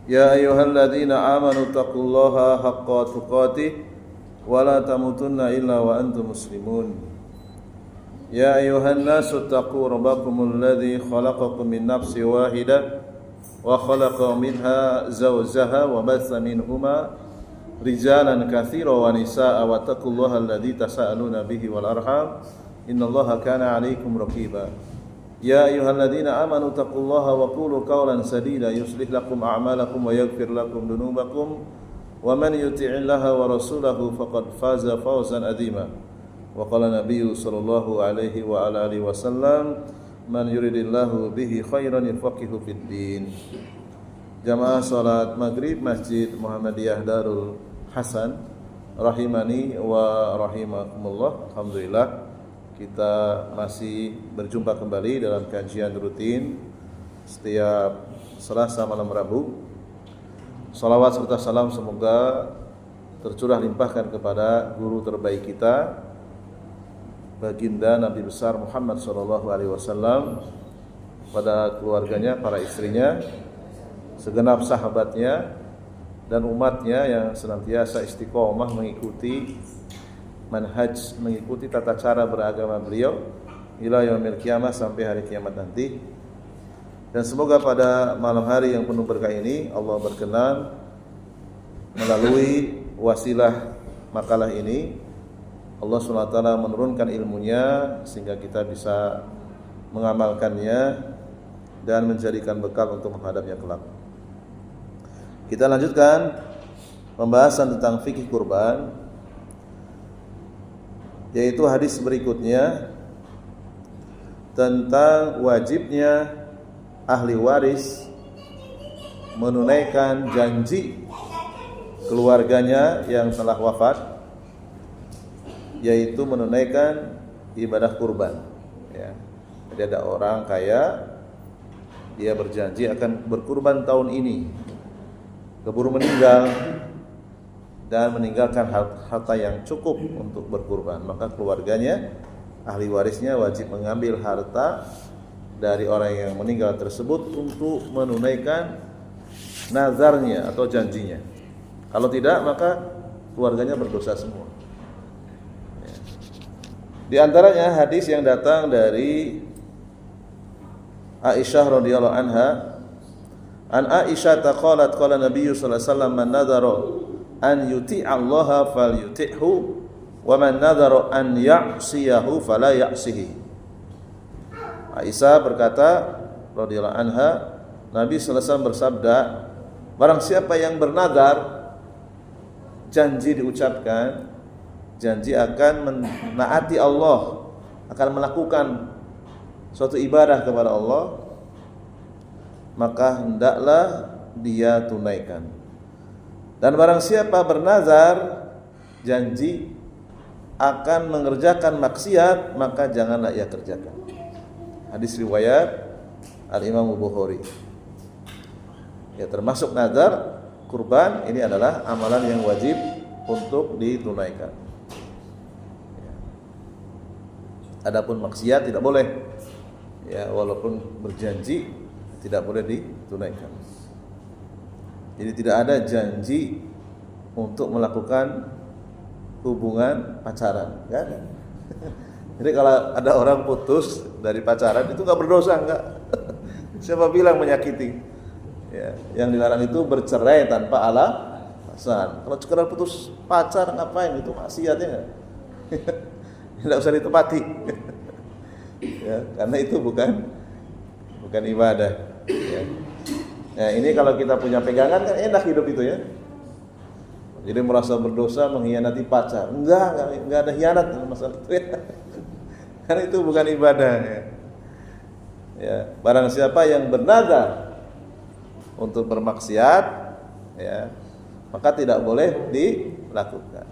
يا أيها الذين آمنوا اتقوا الله حق تقاته ولا تموتن إلا وأنتم مسلمون يا أيها الناس اتقوا ربكم الذي خلقكم من نفس واحدة وخلق منها زوجها وبث منهما رجالا كثيرا ونساء واتقوا الله الذي تساءلون به والأرحام إن الله كان عليكم رقيبا يا أيها الذين آمنوا اتقوا الله وقولوا قولا سديدا يصلح لكم أعمالكم ويغفر لكم ذنوبكم ومن يطع الله ورسوله فقد فاز فوزا عظيما وقال النبي صلى الله عليه وعلى آله وسلم من يريد الله به خيرا يفقهه في الدين. Jamaah salat maghrib Masjid Muhammadiyah Darul Hasan rahimani wa rahimakumullah. Alhamdulillah kita masih berjumpa kembali dalam kajian rutin setiap Selasa malam Rabu. Salawat serta salam semoga tercurah limpahkan kepada guru terbaik kita, baginda Nabi besar Muhammad SAW, pada keluarganya, para istrinya, segenap sahabatnya dan umatnya yang senantiasa istiqomah mengikuti manhaj, mengikuti tata cara beragama beliau ila yaumil qiyamah, sampai hari kiamat nanti. Dan semoga pada malam hari yang penuh berkah ini Allah berkenan melalui wasilah makalah ini Allah SWT menurunkan ilmunya sehingga kita bisa mengamalkannya dan menjadikan bekal untuk menghadapnya kelak. Kita lanjutkan pembahasan tentang fikih kurban, yaitu hadis berikutnya tentang wajibnya ahli waris menunaikan janji keluarganya yang telah wafat, yaitu menunaikan ibadah kurban. Ya. Jadi ada orang kaya, dia berjanji akan berkurban tahun ini, keburu meninggal dan meninggalkan harta yang cukup untuk berkurban, maka keluarganya, ahli warisnya wajib mengambil harta dari orang yang meninggal tersebut untuk menunaikan nazarnya atau janjinya. Kalau tidak, maka keluarganya berdosa semua. Di antaranya hadis yang datang dari Aisyah radhiyallahu anha, an Aisyah qalat qala Nabi sallallahu alaihi wasallam man nadhara an yuti'a Allah falyuti'hu wa man nadhara an ya'siyahu fala ya'sihi. Aisyah berkata radhiyallahu anha, Nabi sallallahu alaihi wasallam bersabda, barang siapa yang bernadar, janji diucapkan, janji akan menaati Allah, akan melakukan suatu ibadah kepada Allah, maka hendaklah dia tunaikan. Dan barang siapa bernazar, janji akan mengerjakan maksiat, maka janganlah ia kerjakan. Hadis riwayat Al-Imam Bukhari. Ya, termasuk nazar kurban ini adalah amalan yang wajib untuk ditunaikan. Adapun maksiat tidak boleh. Ya, walaupun berjanji tidak boleh ditunaikan. Jadi tidak ada janji untuk melakukan hubungan pacaran, enggak ada. Jadi kalau ada orang putus dari pacaran itu enggak berdosa, enggak. Siapa bilang menyakiti? Ya, yang dilarang itu bercerai tanpa alasan. Kalau sekedar putus pacar ngapain? Itu maksiatnya. Tidak usah ditepati. Ya, karena itu bukan ibadah. Ya. Nah, ini kalau kita punya pegangan kan enak hidup itu ya. Jadi merasa berdosa mengkhianati pacar. Enggak ada khianat masalah itu ya. Karena itu bukan ibadah ya. Ya, barang siapa yang bernazar untuk bermaksiat ya, maka tidak boleh dilakukan.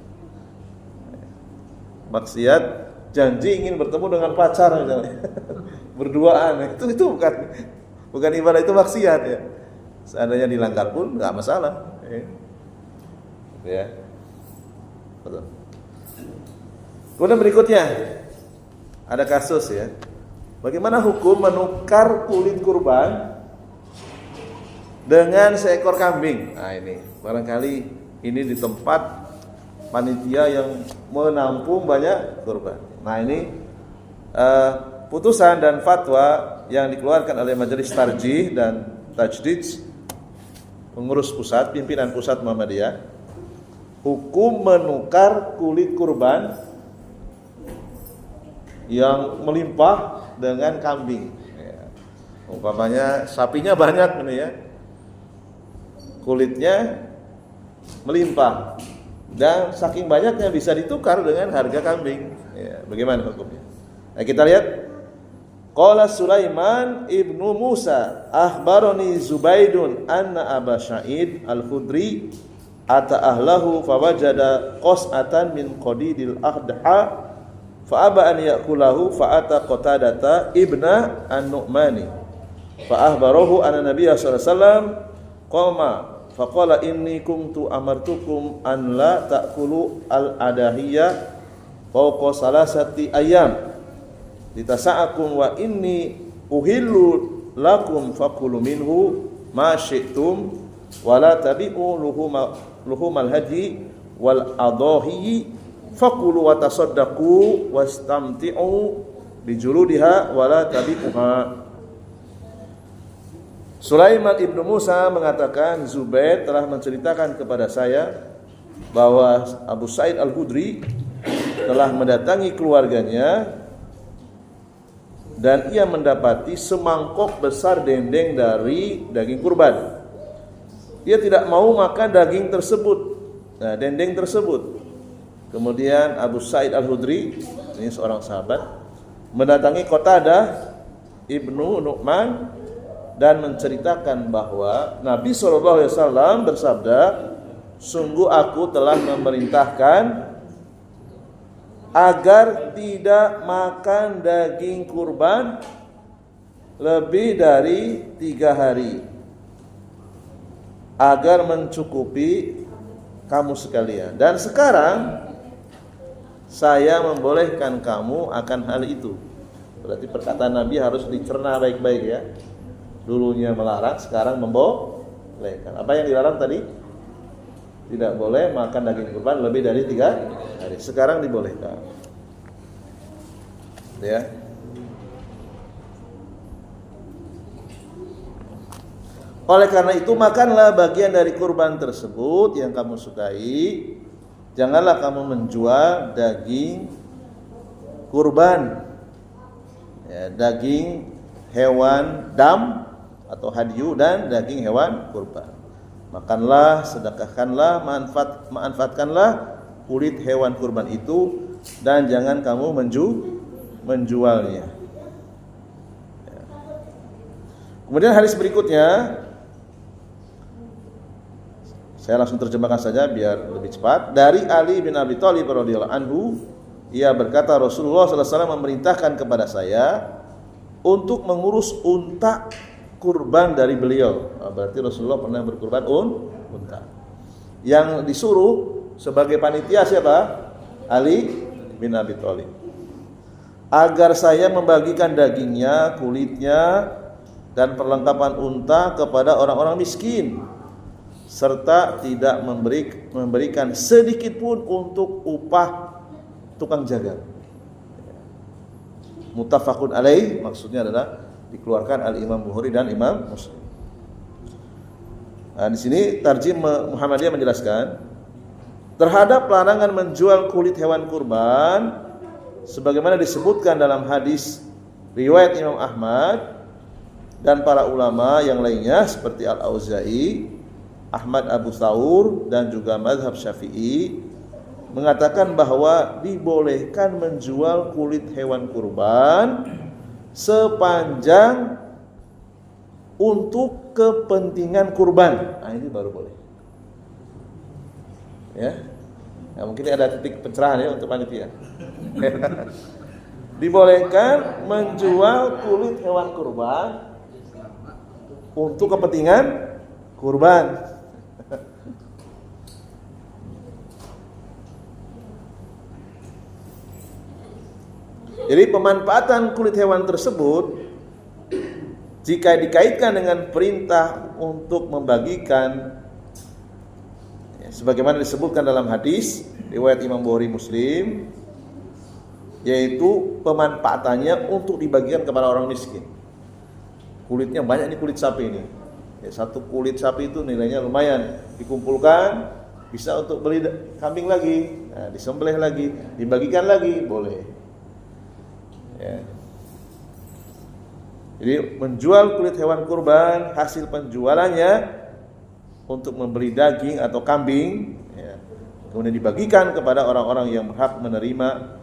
Maksiat, janji ingin bertemu dengan pacar misalnya. Berduaan, itu bukan ibadah, itu maksiat ya. Seandainya dilanggar pun enggak masalah. Ya. Betul. Kemudian berikutnya ada kasus ya. Bagaimana hukum menukar kulit kurban dengan seekor kambing. Nah ini barangkali ini di tempat panitia yang menampung banyak kurban. Nah ini putusan dan fatwa yang dikeluarkan oleh Majelis Tarjih dan Tajdid, pengurus pusat, pimpinan pusat Muhammadiyah, hukum menukar kulit kurban yang melimpah dengan kambing. Ya. Umpamanya sapinya banyak ini ya, kulitnya melimpah dan saking banyaknya bisa ditukar dengan harga kambing. Ya, bagaimana hukumnya? Nah, kita lihat. Qala Sulaiman ibnu Musa akhbarani Zubaidun anna Aba Sa'id al-Khudri ata ahlahu fawajada qas'atan min qadidil ahdha fa aba an yakulahu fa ata Qatadata ibna an-Nu'mani fa ahbarahu anna Nabiy sallallahu alaihi wasallam qama fa qala inni kuntu amartukum an la ta'kulu al-adahiyya fawqa salasati ayyam litasa'akum wa inni uhillu lakum fakulu minhu ma syi'tum wa la tabi'u luhumal haji wal adahi fakulu wa tasaddaqu wastamti'u bijuludiha wa la tabi'uha. Sulaiman ibnu Musa mengatakan Zubair telah menceritakan kepada saya bahwa Abu Sa'id al-Khudri telah mendatangi keluarganya dan ia mendapati semangkok besar dendeng dari daging kurban. Ia tidak mau makan daging tersebut, dendeng tersebut. Kemudian Abu Sa'id al-Khudri, ini seorang sahabat, mendatangi Qatadah ibnu Nu'man dan menceritakan bahwa Nabi SAW bersabda, sungguh aku telah memerintahkan agar tidak makan daging kurban lebih dari 3 hari agar mencukupi kamu sekalian. Dan sekarang saya membolehkan kamu akan hal itu. Berarti perkataan Nabi harus dicerna baik-baik ya. Dulunya melarang, sekarang membolehkan. Apa yang dilarang tadi? Tidak boleh makan daging kurban lebih dari 3 hari. Sekarang dibolehkan. Ya. Oleh karena itu makanlah bagian dari kurban tersebut yang kamu sukai. Janganlah kamu menjual daging kurban, ya, daging hewan dam atau hadyu dan daging hewan kurban. Makanlah, sedekahkanlah, manfaatkanlah kulit hewan kurban itu dan jangan kamu menjualnya. Ya. Kemudian hadis berikutnya saya langsung terjemahkan saja biar lebih cepat. Dari Ali bin Abi Thalib radhiyallahu anhu, ia berkata Rasulullah sallallahu alaihi wasallam memerintahkan kepada saya untuk mengurus unta kurban dari beliau. Berarti Rasulullah pernah berkurban unta. Yang disuruh sebagai panitia siapa? Ali bin Abi Thalib. Agar saya membagikan dagingnya, kulitnya, dan perlengkapan unta kepada orang-orang miskin, serta tidak memberikan sedikit pun untuk upah tukang jaga. Muttafaqun alaih, maksudnya adalah dikeluarkan Al-Imam Bukhari dan Imam Muslim. Nah, di sini Tarjim Muhammadiyah menjelaskan terhadap larangan menjual kulit hewan kurban sebagaimana disebutkan dalam hadis riwayat Imam Ahmad dan para ulama yang lainnya seperti Al-Auza'i, Ahmad Abu Thawr dan juga mazhab Syafi'i mengatakan bahwa dibolehkan menjual kulit hewan kurban sepanjang untuk kepentingan kurban. Nah, ini baru boleh. Ya. Nah, mungkin ada titik pencerahan ya untuk panitia. Dibolehkan menjual kulit hewan kurban untuk kepentingan kurban. Jadi pemanfaatan kulit hewan tersebut jika dikaitkan dengan perintah untuk membagikan, sebagaimana disebutkan dalam hadis riwayat Imam Bukhari Muslim, yaitu pemanfaatannya untuk dibagikan kepada orang miskin. Kulitnya banyak, ini kulit sapi ini. Satu kulit sapi itu nilainya lumayan, dikumpulkan bisa untuk beli kambing lagi, disembelih lagi, dibagikan lagi, boleh. Ya. Jadi menjual kulit hewan kurban, hasil penjualannya untuk membeli daging atau kambing, ya, kemudian dibagikan kepada orang-orang yang berhak menerima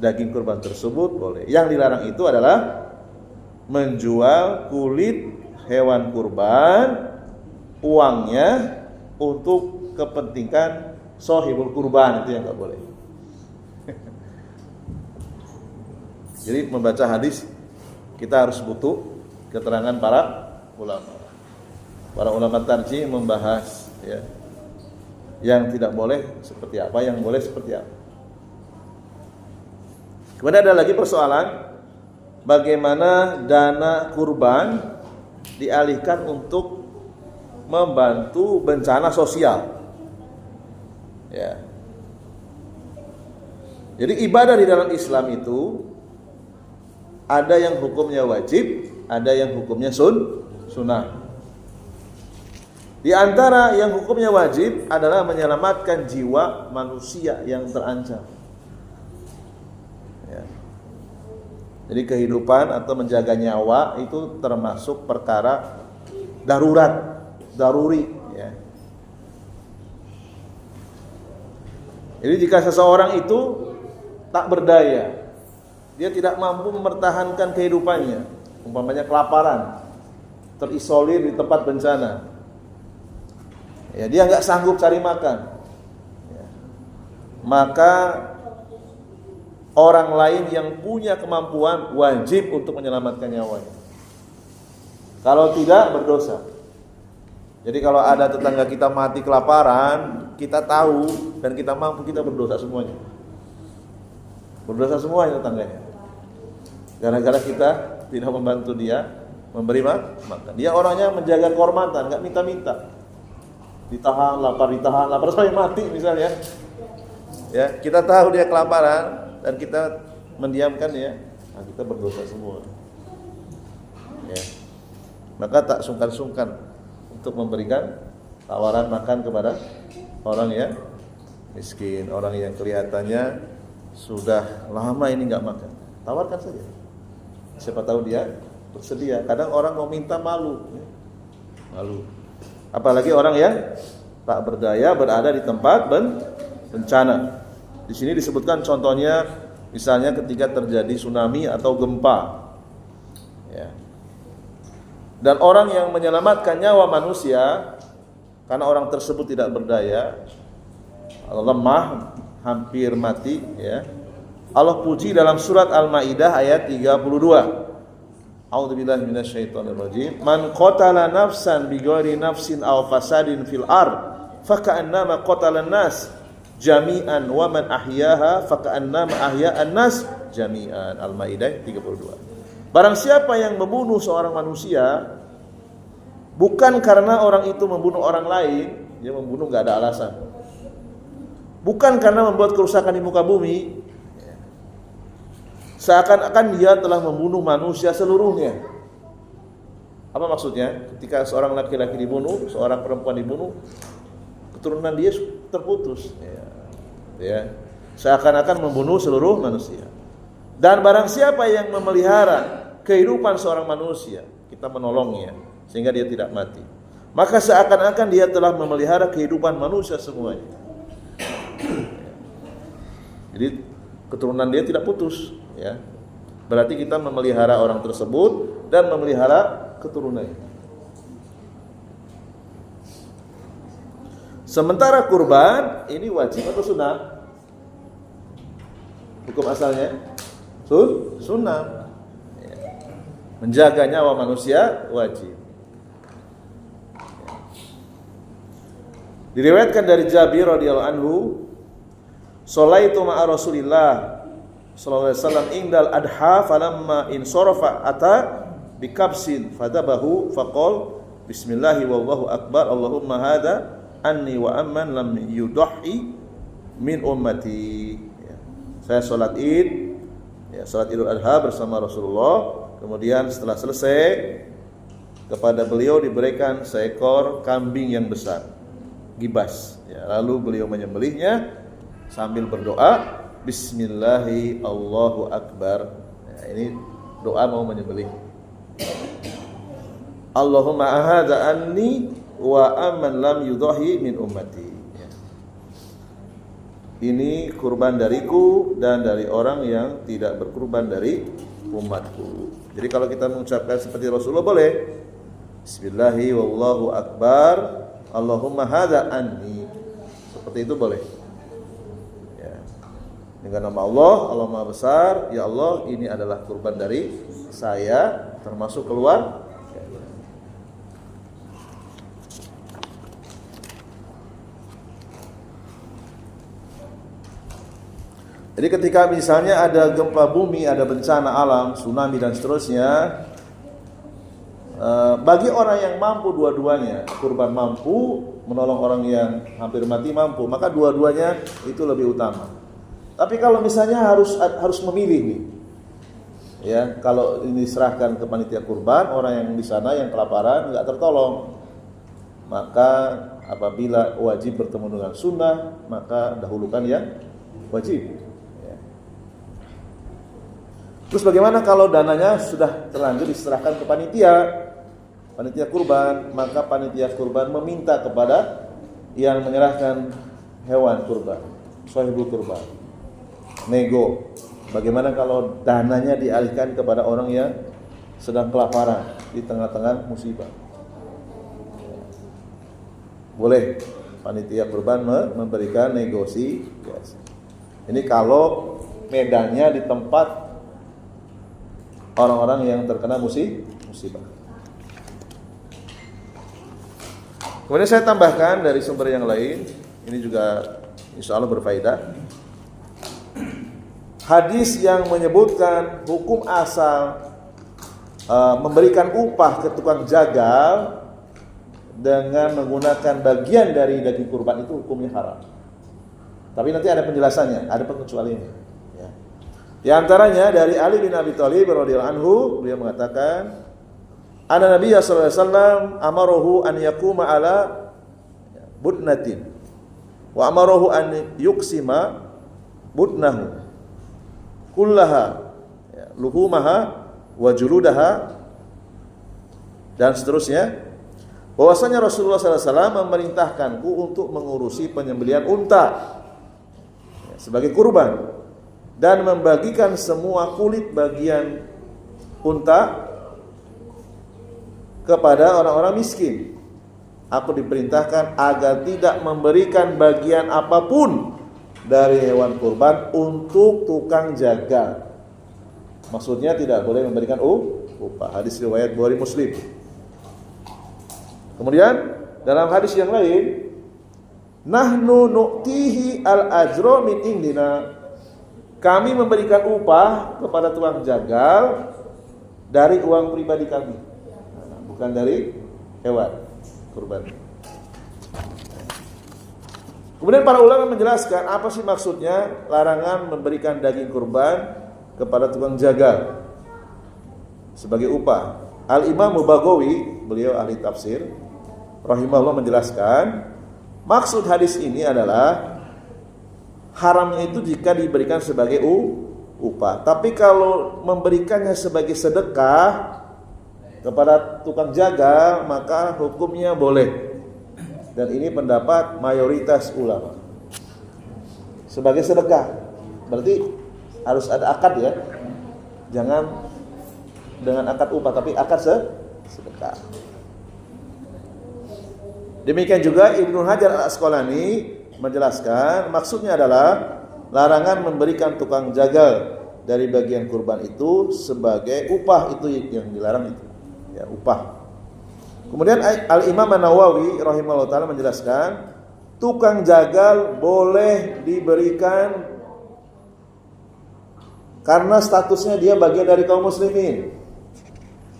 daging kurban tersebut, boleh. Yang dilarang itu adalah menjual kulit hewan kurban, uangnya untuk kepentingan sohibul kurban, itu yang nggak boleh. Jadi membaca hadis kita harus butuh keterangan para ulama. Para ulama tarjih membahas, ya, yang tidak boleh seperti apa, yang boleh seperti apa. Kemudian ada lagi persoalan bagaimana dana kurban dialihkan untuk membantu bencana sosial. Ya. Jadi ibadah di dalam Islam itu ada yang hukumnya wajib, ada yang hukumnya sunnah. Di antara yang hukumnya wajib adalah menyelamatkan jiwa manusia yang terancam. Ya. Jadi kehidupan atau menjaga nyawa itu termasuk perkara daruri. Ya. Jadi jika seseorang itu tak berdaya, dia tidak mampu mempertahankan kehidupannya, umpamanya kelaparan, terisolir di tempat bencana, ya, dia nggak sanggup cari makan, ya, maka orang lain yang punya kemampuan wajib untuk menyelamatkan nyawanya. Kalau tidak, berdosa. Jadi kalau ada tetangga kita mati kelaparan, kita tahu dan kita mampu, kita berdosa semuanya. Berdosa semuanya tetangganya. Gara-gara kita tidak membantu dia memberi makan. Dia orangnya menjaga kehormatan, nggak minta-minta. Ditahan lapar sampai mati misalnya. Ya, kita tahu dia kelaparan dan kita mendiamkan dia, nah, kita berdosa semua. Ya. Maka tak sungkan-sungkan untuk memberikan tawaran makan kepada orang yang miskin, orang yang kelihatannya sudah lama ini nggak makan. Tawarkan saja. Siapa tahu dia bersedia. Kadang orang mau minta malu. Apalagi orang yang tak berdaya berada di tempat bencana. Di sini disebutkan contohnya, misalnya ketika terjadi tsunami atau gempa. Ya. Dan orang yang menyelamatkan nyawa manusia karena orang tersebut tidak berdaya, lemah, hampir mati, ya. Allah puji dalam surat Al-Maidah ayat 32. A'udzubillahi minasyaitonirrajim. Man qatala nafsan bighairi nafsin aw fasadin fil ard faka'annama qatalan nas jami'an wa man ahyaha faka'annama ahya'an nas jami'an. Al-Maidah 32. Barang siapa yang membunuh seorang manusia bukan karena orang itu membunuh orang lain, dia membunuh enggak ada alasan. Bukan karena membuat kerusakan di muka bumi, seakan-akan dia telah membunuh manusia seluruhnya. Apa maksudnya? Ketika seorang laki-laki dibunuh, seorang perempuan dibunuh, keturunan dia terputus. Ya. Seakan-akan membunuh seluruh manusia. Dan barang siapa yang memelihara kehidupan seorang manusia, kita menolongnya sehingga dia tidak mati, maka seakan-akan dia telah memelihara kehidupan manusia semuanya. Jadi keturunan dia tidak putus. Ya, berarti kita memelihara orang tersebut dan memelihara keturunannya. Sementara kurban ini wajib atau sunnah? Hukum asalnya sunnah. Ya. Menjaga nyawa manusia wajib. Ya. Diriwayatkan dari Jabir radhiyallahu anhu, "Sholaitu ma'a Rasulillah sallallahu alaihi wasallam indal adha falamma insarafa ata bikabsin fadabahu faqal bismillahi wallahu akbar Allahumma hadza anni wa amman lam yudahi min ummati. Saya sholat Id, sholat Idul Adha bersama Rasulullah. Kemudian setelah selesai, kepada beliau diberikan seekor kambing yang besar, gibas. Lalu beliau menyembelihnya sambil berdoa, Bismillahi Allahu Akbar. Ini doa mau menyembelih. Allahumma ahadza anni wa amman lam yudahi min ummati. Ini kurban dariku dan dari orang yang tidak berkurban dari umatku. Jadi kalau kita mengucapkan seperti Rasulullah boleh. Bismillahi wallahu akbar. Allahumma hadza anni. Seperti itu boleh. Ya. Dengan nama Allah, Allah Maha Besar, ya Allah, ini adalah kurban dari saya termasuk keluar. Jadi ketika misalnya ada gempa bumi, ada bencana alam, tsunami dan seterusnya, bagi orang yang mampu dua-duanya, kurban mampu, menolong orang yang hampir mati mampu, maka dua-duanya itu lebih utama. Tapi kalau misalnya harus memilih nih, ya kalau ini diserahkan ke panitia kurban, orang yang di sana yang kelaparan nggak tertolong, maka apabila wajib bertemu dengan sunnah, maka dahulukan yang wajib. Terus bagaimana kalau dananya sudah terlanjur diserahkan ke panitia kurban, maka panitia kurban meminta kepada yang menyerahkan hewan kurban, sahibul kurban, nego. Bagaimana kalau dananya dialihkan kepada orang yang sedang kelaparan di tengah-tengah musibah? Boleh panitia kurban memberikan negosiasi. Ini kalau medannya di tempat orang-orang yang terkena musibah. Kemudian saya tambahkan dari sumber yang lain, ini juga insya Allah berfaedah. Hadis yang menyebutkan hukum asal memberikan upah ke tukang jagal dengan menggunakan bagian dari daging kurban itu hukumnya haram. Tapi nanti ada penjelasannya, ada pengecualiannya. Di antaranya dari Ali bin Abi Thalib radhiyallahu anhu, beliau mengatakan, "Anna Nabiy sallallahu alaihi wasallam amarahu an yaquma ala budnatin wa amarahu an yuqsima budnahu kullaha luhumaha wa juludaha," dan seterusnya. Bahwasanya Rasulullah sallallahu alaihi wasallam memerintahkanku untuk mengurusi penyembelihan unta sebagai kurban dan membagikan semua kulit bagian unta kepada orang-orang miskin. Aku diperintahkan agar tidak memberikan bagian apapun dari hewan kurban untuk tukang jaga. Maksudnya tidak boleh memberikan upah. Hadis riwayat Bukhari Muslim. Kemudian dalam hadis yang lain, nahnu nu'tihi al-ajra min indina. Kami memberikan upah kepada tukang jagal dari uang pribadi kami, bukan dari hewan kurban. Kemudian para ulama menjelaskan apa sih maksudnya larangan memberikan daging kurban kepada tukang jagal sebagai upah. Al-Imam Bagawi, beliau ahli tafsir, rahimahullah menjelaskan maksud hadis ini adalah haramnya itu jika diberikan sebagai upah. Tapi kalau memberikannya sebagai sedekah kepada tukang jaga, maka hukumnya boleh. Dan ini pendapat mayoritas ulama. Sebagai sedekah, berarti harus ada akad ya. Jangan dengan akad upah, tapi akad sedekah. Demikian juga Ibnu Hajar Al-Asqalani menjelaskan maksudnya adalah larangan memberikan tukang jagal dari bagian kurban itu sebagai upah, itu yang dilarang itu ya, upah. Kemudian Al-Imam An-Nawawi rahimahullah ta'ala menjelaskan tukang jagal boleh diberikan karena statusnya dia bagian dari kaum muslimin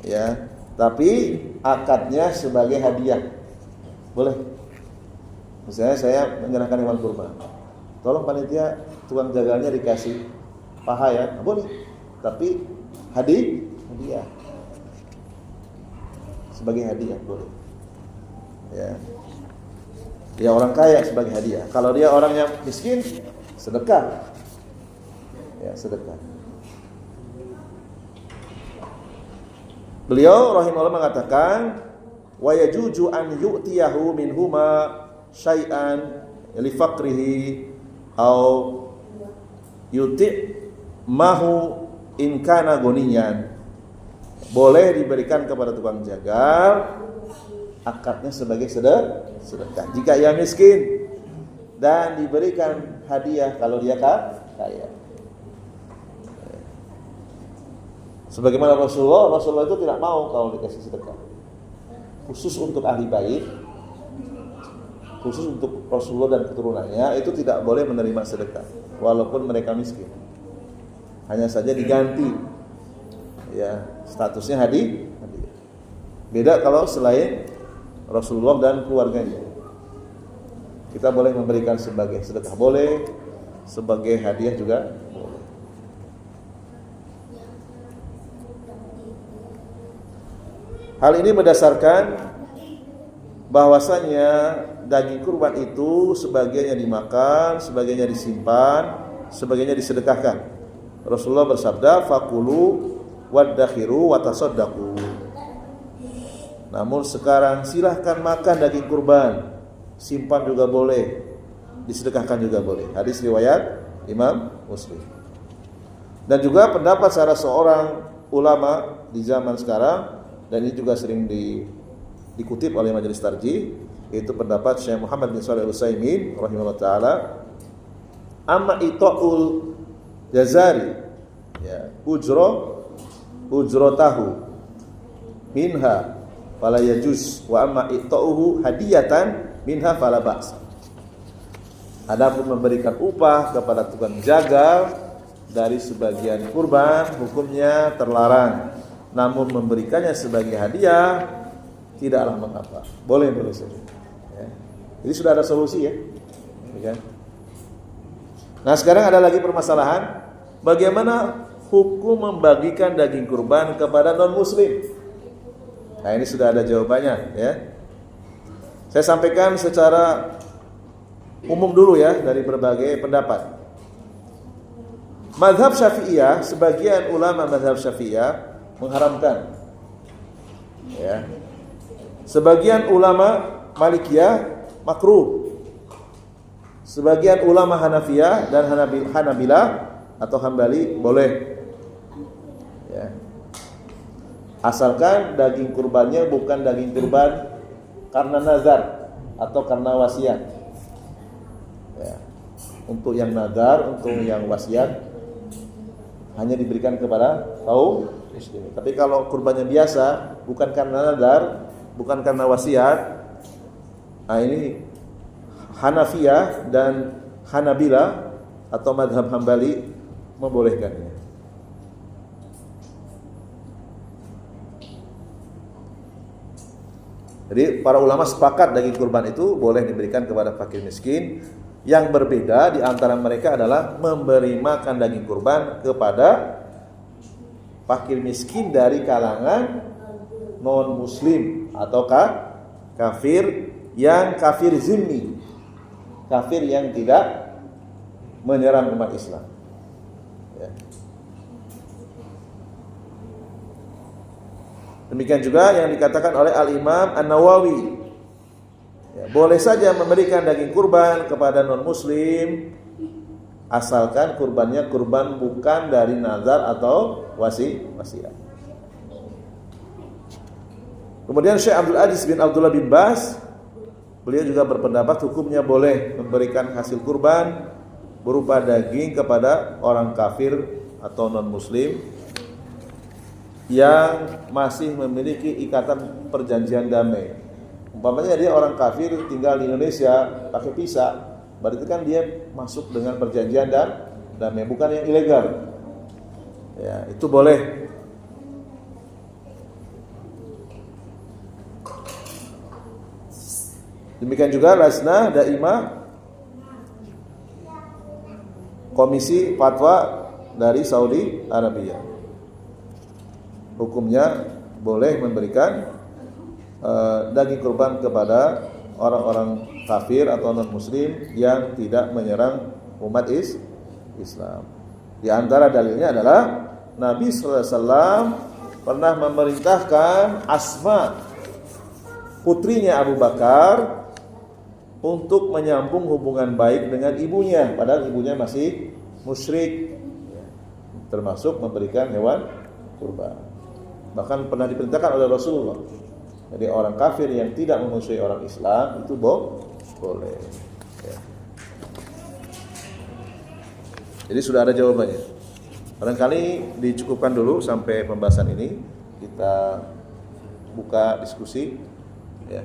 Ya, tapi akadnya sebagai hadiah. Boleh. Misalnya saya menyerahkan hewan kurban. Tolong panitia tukang jaganya dikasih paha ya. Boleh. Tapi hadiah. Sebagai hadiah boleh. Ya. Dia orang kaya sebagai hadiah. Kalau dia orang yang miskin, sedekah. Ya, sedekah. Beliau rahimahullah mengatakan, wa yajuju an yu'tiyahu minhuma syai'an li faqrihi au yuti' mahu in kana goniyan. Boleh diberikan kepada tukang jagal akadnya sebagai sedekah jika ia miskin, dan diberikan hadiah kalau dia kaya. Sebagaimana Rasulullah itu tidak mau kalau dikasih sedekah. Khusus untuk ahli bait, khusus untuk Rasulullah dan keturunannya itu tidak boleh menerima sedekah walaupun mereka miskin. Hanya saja diganti ya statusnya hadiah. Beda kalau selain Rasulullah dan keluarganya. Kita boleh memberikan sebagai sedekah boleh, sebagai hadiah juga boleh. Hal ini berdasarkan bahwasanya daging kurban itu sebagiannya dimakan, sebagiannya disimpan, sebagiannya disedekahkan. Rasulullah bersabda, "Fakulu waddakhiru watasaddaqu." Namun sekarang silahkan makan daging kurban, simpan juga boleh, disedekahkan juga boleh. Hadis riwayat Imam Muslim. Dan juga pendapat salah seorang ulama di zaman sekarang, dan ini juga sering dikutip oleh Majelis Tarjih, yaitu pendapat Syekh Muhammad bin Shalih Al-Utsaimin rahimahullah taala, amma itaul jazari ya ujrotahu minha fala yajuz wa amma itauhu hadiyatan minha fala ba's. Adapun memberikan upah kepada tukang jagal dari sebagian kurban hukumnya terlarang. Namun memberikannya sebagai hadiah tidaklah mengapa. Boleh saja. Ya. Jadi sudah ada solusi ya. Kan? Nah, sekarang ada lagi permasalahan, bagaimana hukum membagikan daging kurban kepada non muslim. Nah, ini sudah ada jawabannya ya. Saya sampaikan secara umum dulu ya dari berbagai pendapat. Mazhab Syafi'iyah, sebagian ulama mazhab Syafi'iyah mengharamkan. Ya. Sebagian ulama Malikiyah makruh. Sebagian ulama Hanafiyah dan Hanabilah atau Hambali boleh. Ya. Asalkan daging kurbannya bukan daging kurban karena nazar atau karena wasiat. Ya. Untuk yang nazar, untuk yang wasiat hanya diberikan kepada kaum muslimin. Tapi kalau kurbannya biasa, bukan karena nazar, bukan karena wasiat, nah ini Hanafiyah dan Hanabilah atau madhab Hambali membolehkannya. Jadi para ulama sepakat daging kurban itu boleh diberikan kepada fakir miskin. Yang berbeda di antara mereka adalah memberi makan daging kurban kepada fakir miskin dari kalangan non muslim atau kafir yang kafir zimmi, kafir yang tidak menyerang umat Islam. Ya. Demikian juga yang dikatakan oleh Al-Imam An-Nawawi. Ya, boleh saja memberikan daging kurban kepada non-muslim asalkan kurbannya kurban bukan dari nazar atau wasiat. Kemudian Syekh Abdul Aziz bin Abdullah bin Baz, beliau juga berpendapat hukumnya boleh memberikan hasil kurban berupa daging kepada orang kafir atau non-muslim yang masih memiliki ikatan perjanjian damai. Umpamanya dia orang kafir tinggal di Indonesia pakai visa, berarti kan dia masuk dengan perjanjian dan damai, bukan yang ilegal. Ya, itu boleh. Demikian juga Lajnah Daimah, komisi fatwa dari Saudi Arabia. Hukumnya boleh memberikan daging kurban kepada orang-orang kafir atau non-muslim yang tidak menyerang umat Islam. Di antara dalilnya adalah Nabi sallallahu alaihi wasallam pernah memerintahkan Asma, putrinya Abu Bakar, untuk menyambung hubungan baik dengan ibunya, padahal ibunya masih musyrik, termasuk memberikan hewan kurban. Bahkan pernah diperintahkan oleh Rasulullah. Jadi orang kafir yang tidak memusuhi orang Islam itu boleh. Ya. Jadi sudah ada jawabannya. Barangkali dicukupkan dulu sampai pembahasan ini. Kita buka diskusi. Ya.